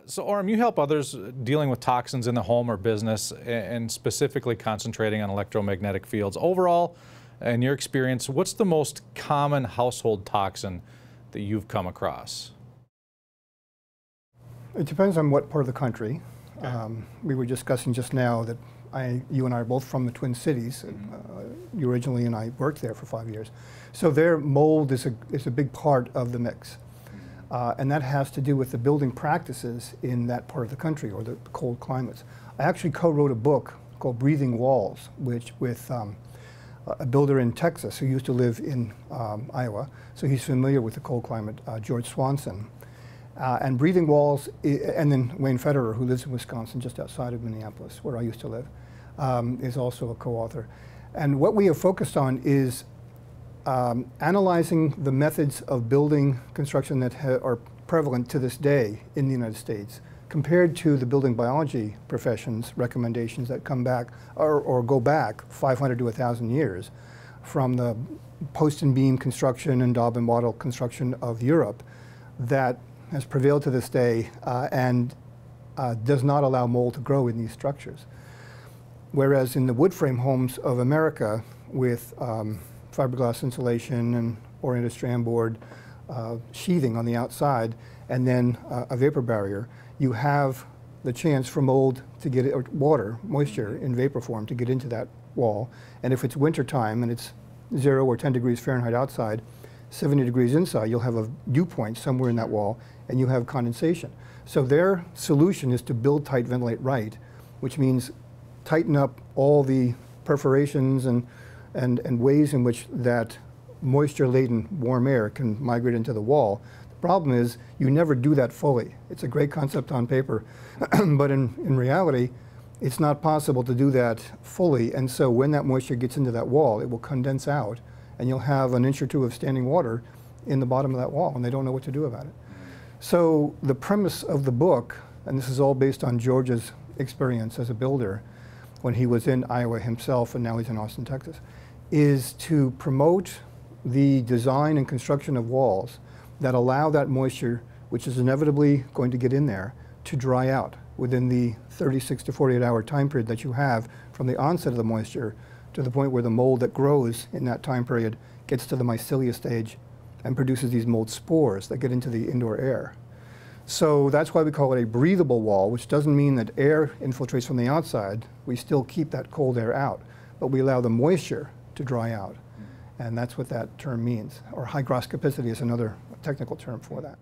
So, Oram, you help others dealing with toxins in the home or business and specifically concentrating on electromagnetic fields. Overall, in your experience, what's the most common household toxin that you've come across? It depends on what part of the country. Okay. We were discussing just now that you and I are both from the Twin Cities. You originally and I worked there for 5 years. So their mold is a big part of the mix. And that has to do with the building practices in that part of the country or the cold climates. I actually co-wrote a book called Breathing Walls, with a builder in Texas who used to live in Iowa, so he's familiar with the cold climate, George Swanson. And Breathing Walls, and then Wayne Federer, who lives in Wisconsin, just outside of Minneapolis, where I used to live, is also a co-author. And what we have focused on is analyzing the methods of building construction that are prevalent to this day in the United States, compared to the building biology profession's recommendations that come back or go back 500 to 1,000 years from the post and beam construction and daub and wattle construction of Europe that has prevailed to this day and does not allow mold to grow in these structures. Whereas in the wood frame homes of America with fiberglass insulation and oriented strand board sheathing on the outside and then a vapor barrier, you have the chance for mold to get, or water, moisture in vapor form to get into that wall. And if it's winter time and it's 0 or 10 degrees Fahrenheit outside, 70 degrees inside, you'll have a dew point somewhere in that wall and you have condensation. So their solution is to build tight, ventilate right, which means tighten up all the perforations and ways in which that moisture-laden warm air can migrate into the wall. The problem is you never do that fully. It's a great concept on paper, but in reality, it's not possible to do that fully. And so when that moisture gets into that wall, it will condense out, and you'll have an inch or two of standing water in the bottom of that wall, and they don't know what to do about it. So the premise of the book, and this is all based on George's experience as a builder when he was in Iowa himself and now he's in Austin, Texas, is to promote the design and construction of walls that allow that moisture, which is inevitably going to get in there, to dry out within the 36 to 48 hour time period that you have from the onset of the moisture to the point where the mold that grows in that time period gets to the mycelia stage and produces these mold spores that get into the indoor air. So that's why we call it a breathable wall, which doesn't mean that air infiltrates from the outside. We still keep that cold air out, but we allow the moisture to dry out. And that's what that term means. Or hygroscopicity is another technical term for that.